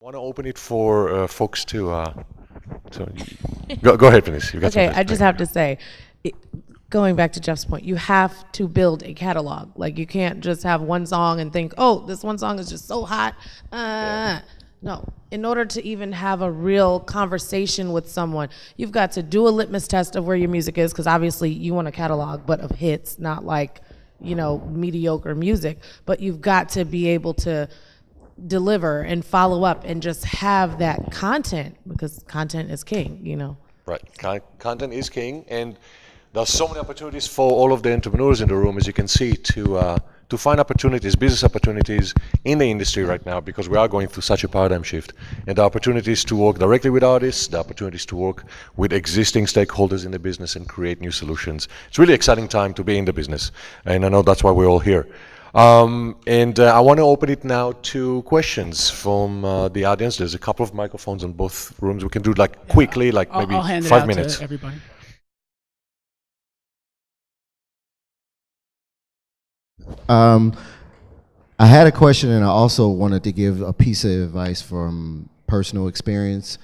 want to open it for folks to go ahead, Peniece. You got Okay, something. I just have to say, going back to Jeff's point, you have to build a catalog. Like, you can't just have one song and think, oh, this one song is just so hot. No, in order to even have a real conversation with someone, you've got to do a litmus test of where your music is, because obviously you want a catalog, but of hits, not like, mediocre music. But you've got to be able to deliver and follow up and just have that content, because content is king. Right, content is king, and there's so many opportunities for all of the entrepreneurs in the room, as you can see, to find opportunities, business opportunities in the industry right now, because we are going through such a paradigm shift. And the opportunities to work directly with artists, the opportunities to work with existing stakeholders in the business and create new solutions. It's really exciting time to be in the business, and I know that's why we're all here. And I want to open it now to questions from the audience. There's a couple of microphones in both rooms. We can do quickly, maybe I'll hand it 5 out minutes. to everybody. I had a question, and I also wanted to give a piece of advice from personal experience.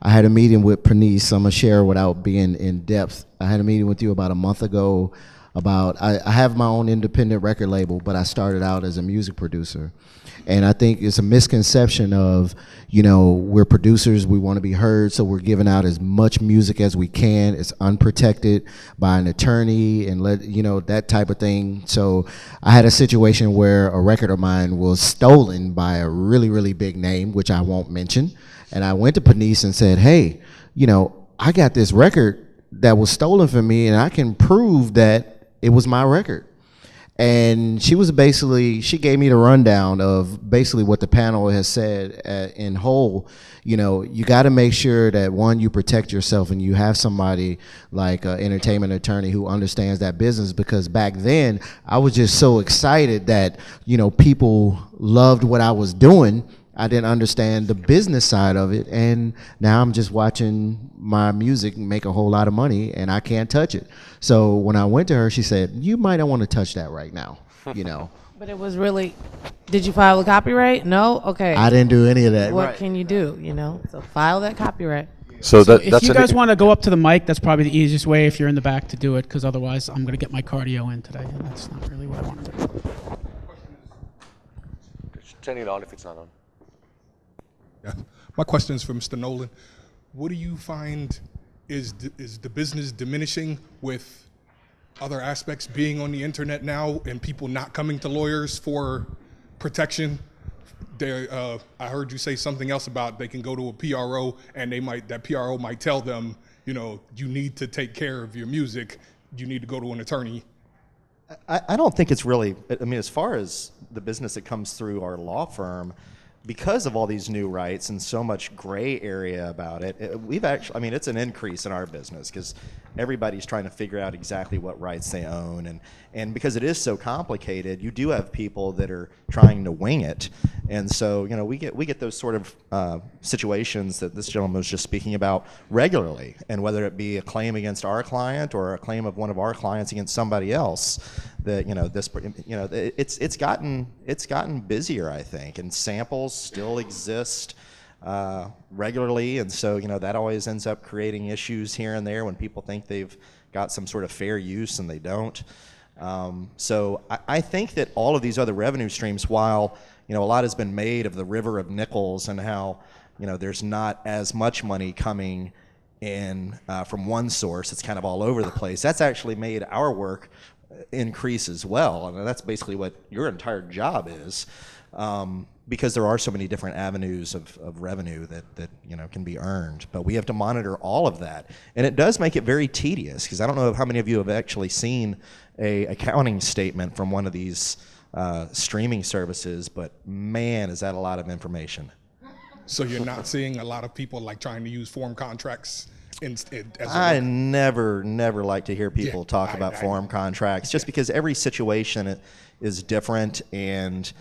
I had a meeting with Peniece. I'm gonna share without being in depth. I had a meeting with you about a month ago about, I have my own independent record label, but I started out as a music producer. And I think it's a misconception of, we're producers, we want to be heard, so we're giving out as much music as we can. It's unprotected by an attorney and that type of thing. So I had a situation where a record of mine was stolen by a really, really big name, which I won't mention. And I went to Peniece and said, hey, I got this record that was stolen from me, and I can prove that it was my record. And she gave me the rundown of basically what the panel has said in whole. You got to make sure that, one, you protect yourself and you have somebody like an entertainment attorney who understands that business, because back then I was just so excited that, people loved what I was doing. I didn't understand the business side of it, and now I'm just watching my music make a whole lot of money, and I can't touch it. So when I went to her, she said, you might not want to touch that right now, But it was really, did you file a copyright? No? Okay. I didn't do any of that. What Right. can you do, So file that copyright. So If you guys want to go up to the mic, that's probably the easiest way if you're in the back to do it, because otherwise I'm going to get my cardio in today, and that's not really what I want to do. Turn it on if it's not on. Yeah. My question is for Mr. Nolan. What do you find is the business diminishing with other aspects being on the internet now and people not coming to lawyers for protection? I heard you say something else about they can go to a PRO and that PRO might tell them, you need to take care of your music. You need to go to an attorney. I don't think it's really, as far as the business that comes through our law firm, because of all these new rights and so much gray area about it, we've actually, it's an increase in our business because everybody's trying to figure out exactly what rights they own. And because it is so complicated, you do have people that are trying to wing it. And so, we get those sort of situations that this gentleman was just speaking about regularly. And whether it be a claim against our client or a claim of one of our clients against somebody else, that it's gotten busier, I think, and samples still exist regularly, and so that always ends up creating issues here and there when people think they've got some sort of fair use and they don't. So I think that all of these other revenue streams, while a lot has been made of the river of nickels and how there's not as much money coming in from one source, it's kind of all over the place. That's actually made our work increase as well. That's basically what your entire job is, because there are so many different avenues of revenue that can be earned. But we have to monitor all of that, and it does make it very tedious, because I don't know how many of you have actually seen a accounting statement from one of these streaming services, but man, is that a lot of information. So you're not seeing a lot of people trying to use form contracts? I never like to hear people talk about form contracts, just because every situation is different, and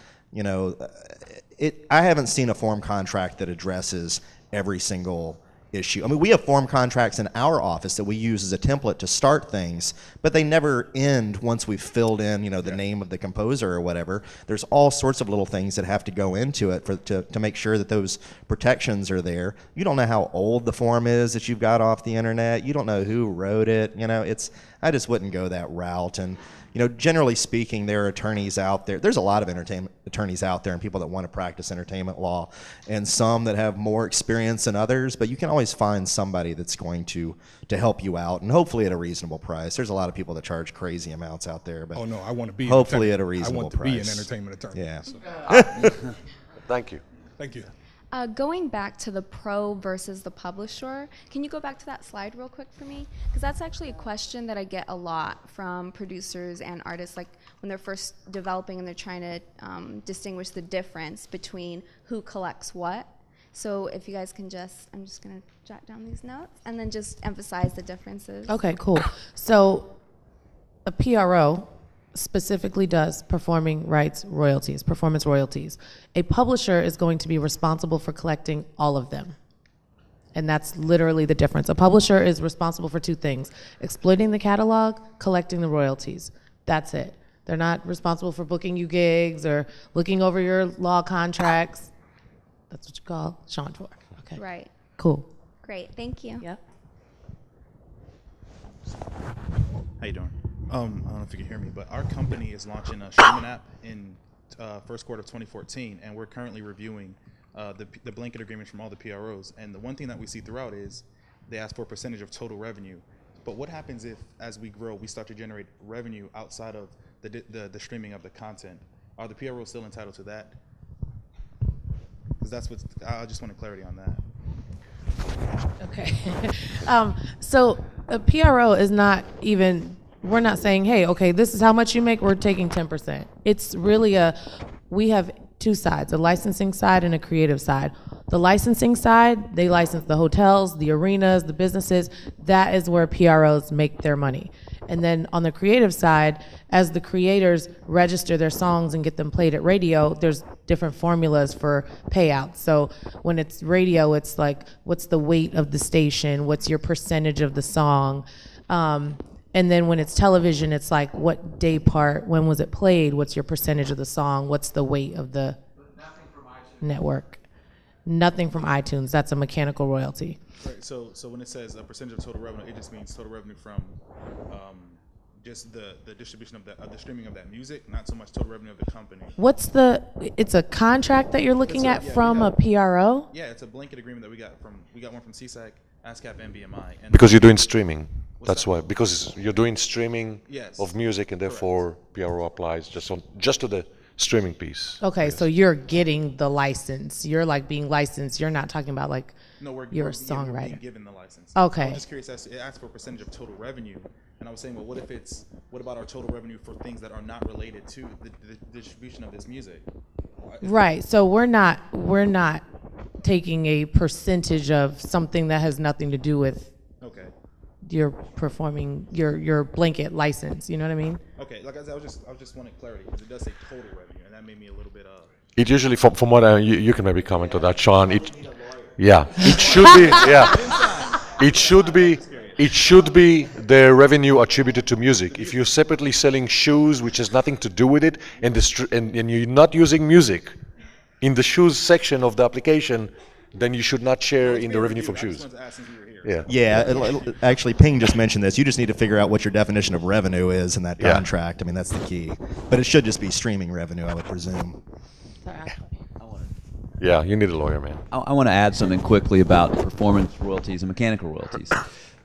I haven't seen a form contract that addresses every single issue. I mean, we have form contracts in our office that we use as a template to start things, but they never end once we've filled in, the name of the composer or whatever. There's all sorts of little things that have to go into it to make sure that those protections are there. You don't know how old the form is that you've got off the internet. You don't know who wrote it. I just wouldn't go that route. And generally speaking, there are attorneys out there. There's a lot of entertainment attorneys out there and people that want to practice entertainment law, and some that have more experience than others, but you can always find somebody that's going to help you out, and hopefully at a reasonable price. There's a lot of people that charge crazy amounts out there, but Oh no, I want to be. hopefully at a reasonable I want to be an price. entertainment attorney. Yeah. So, Thank you. thank you. Going back to the pro versus the publisher, can you go back to that slide real quick for me? Because that's actually a question that I get a lot from producers and artists, like when they're first developing and they're trying to distinguish the difference between who collects what. So if you guys can I'm just going to jot down these notes and then just emphasize the differences. Okay, cool. So a PRO specifically does performing rights royalties, performance royalties. A publisher is going to be responsible for collecting all of them. And that's literally the difference. A publisher is responsible for two things: exploiting the catalog, collecting the royalties. That's it. They're not responsible for booking you gigs or looking over your law contracts. That's what you call Shawn for. Okay. Right. Cool. Great. Thank you. Yep. How you doing? I don't know if you can hear me, but our company is launching a streaming app in first quarter of 2014, and we're currently reviewing the blanket agreements from all the PROs. And the one thing that we see throughout is they ask for a percentage of total revenue. But what happens if, as we grow, we start to generate revenue outside of the streaming of the content? Are the PROs still entitled to that? Because that's what I just wanted clarity on that. Okay. So a PRO is not even, we're not saying, hey, okay, this is how much you make, we're taking 10%. It's really we have two sides, a licensing side and a creative side. The licensing side, they license the hotels, the arenas, the businesses. That is where PROs make their money. And then on the creative side, as the creators register their songs and get them played at radio, there's different formulas for payouts. So when it's radio, it's like, what's the weight of the station? What's your percentage of the song? And then when it's television, it's like, what day part? When was it played? What's your percentage of the song? What's the weight of the network? Nothing from iTunes. That's a mechanical royalty. Right. So when it says a percentage of total revenue, it just means total revenue from just the distribution of the streaming of that music, not so much total revenue of the company. It's a contract that you're looking at from a PRO? Yeah, it's a blanket agreement that we got one from SESAC, ASCAP, and BMI. And Because you're doing streaming. What's That's that? why. Because you're doing streaming Yes. of music, and therefore PRO applies just to the streaming piece. Okay, so you're getting the license. You're like being licensed. You're not talking about like No, you're a we're songwriter. being given the license. Okay. I was just curious. It asks for a percentage of total revenue, and I was saying, well, what about our total revenue for things that are not related to the distribution of this music? Right. So we're not taking a percentage of something that has nothing to do with Okay. your performing your blanket license. You know what I mean? Okay. Like I said, I was just wanting clarity because it does say total revenue, and that made me a little bit It usually, from what you can maybe comment on that, Shawn. It should be. Yeah, it should be the revenue attributed to music. If you're separately selling shoes, which has nothing to do with it, and you're not using music in the shoes section of the application, then you should not share in the revenue from I shoes. just wanted to ask since we were here. Yeah. Actually, Ping just mentioned this. You just need to figure out what your definition of revenue is in that Yeah. contract. I mean, that's the key. But it should just be streaming revenue, I would presume. Yeah, you need a lawyer, man. I want to add something quickly about performance royalties and mechanical royalties.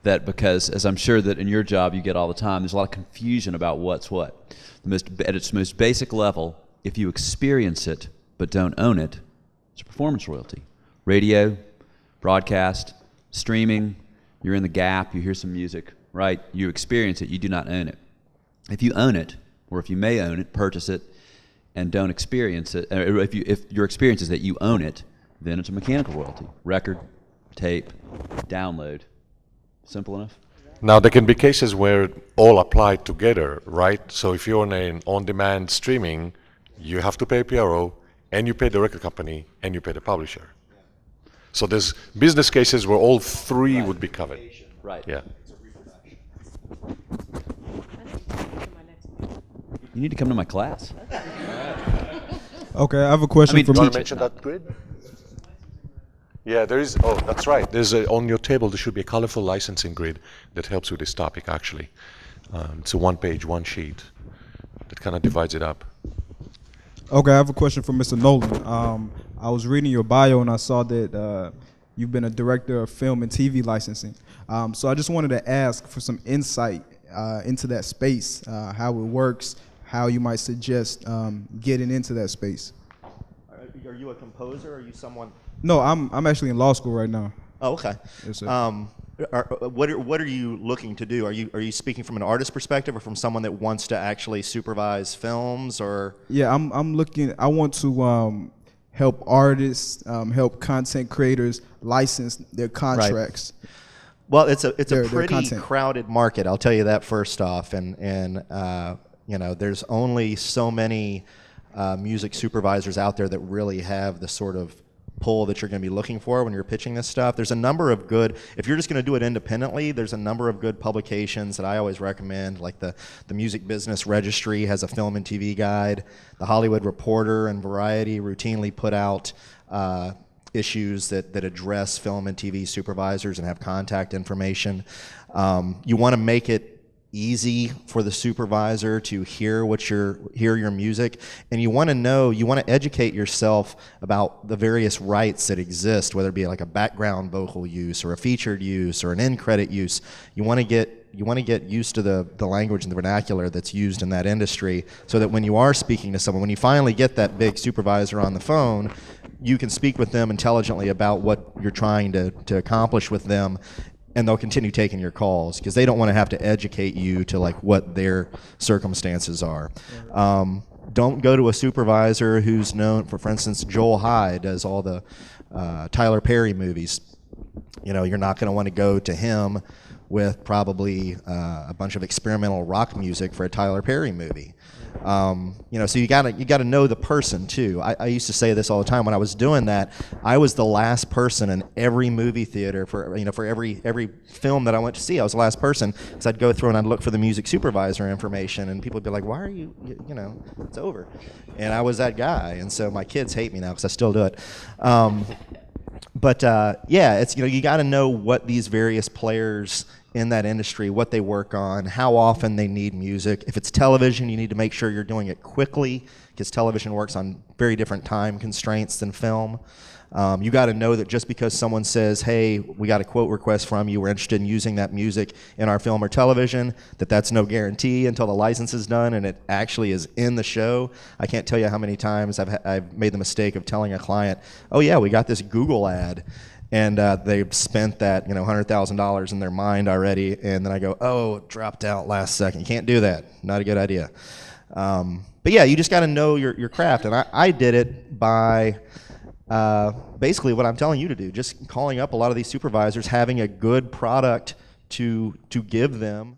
That because, as I'm sure that in your job you get all the time, there's a lot of confusion about what's what. At its most basic level, if you experience it but don't own it, it's a performance royalty. Radio, broadcast, streaming, you're in the gap, you hear some music, right? You experience it, you do not own it. If you own it, or if you may own it, purchase it, and don't experience it, or if your experience is that you own it, then it's a mechanical royalty. Record, tape, download. Simple enough? Now, there can be cases where all apply together, right? So if you're on an on-demand streaming, you have to pay PRO, and you pay the record company, and you pay the publisher. So there's business cases where all three would be covered. Right. Yeah. You need to come to my class. Okay, I have a question I mean, for Do you want me. to mention that grid? Yeah, there is. Oh, that's right. There's on your table. There should be a colorful licensing grid that helps with this topic. Actually, it's a one page, one sheet that kind of divides it up. Okay, I have a question for Mr. Nolan. I was reading your bio and I saw that you've been a director of film and TV licensing. So I just wanted to ask for some insight into that space, how it works, how you might suggest getting into that space. Are you a composer? Are you someone? No, I'm actually in law school right now. Oh, okay. Yes, sir. What are you looking to do? Are you speaking from an artist perspective or from someone that wants to actually supervise films or? Yeah, I'm looking. I want to help artists, help content creators license their contracts. Well, it's a Their pretty content. crowded market. I'll tell you that first off, and you know, there's only so many music supervisors out there that really have the sort of pull that you're going to be looking for when you're pitching this stuff. There's a number of good, if you're just going to do it independently, there's a number of good publications that I always recommend, like the Music Business Registry has a film and TV guide. The Hollywood Reporter and Variety routinely put out issues that address film and TV supervisors and have contact information. You want to make it easy for the supervisor to hear your music, and you want to educate yourself about the various rights that exist, whether it be like a background vocal use or a featured use or an end credit use. You want to get used to the language and the vernacular that's used in that industry, so that when you are speaking to someone, when you finally get that big supervisor on the phone, you can speak with them intelligently about what you're trying to accomplish with them, and they'll continue taking your calls because they don't want to have to educate you to like what their circumstances are. Don't go to a supervisor who's known for instance, Joel Hyde does all the Tyler Perry movies. You know, you're not going to want to go to him with probably a bunch of experimental rock music for a Tyler Perry movie. You know, so you gotta know the person too. I used to say this all the time when I was doing that. I was the last person in every movie theater for every film that I went to see. I was the last person because I'd go through and I'd look for the music supervisor information, and people would be like, "Why are you know, it's over." And I was that guy, and so my kids hate me now because I still do it. But yeah, it's, you know, you got to know what these various players in that industry, what they work on, how often they need music. If it's television, you need to make sure you're doing it quickly because television works on very different time constraints than film. You got to know that just because someone says, hey, we got a quote request from you, we're interested in using that music in our film or television, that's no guarantee until the license is done and it actually is in the show. I can't tell you how many times I've made the mistake of telling a client, oh yeah, we got this Google ad, and they've spent that, you know, $100,000 in their mind already, and then I go, oh, it dropped out last second. You can't do that. Not a good idea. But yeah, you just got to know your craft, and I did it by basically what I'm telling you to do, just calling up a lot of these supervisors, having a good product to give them.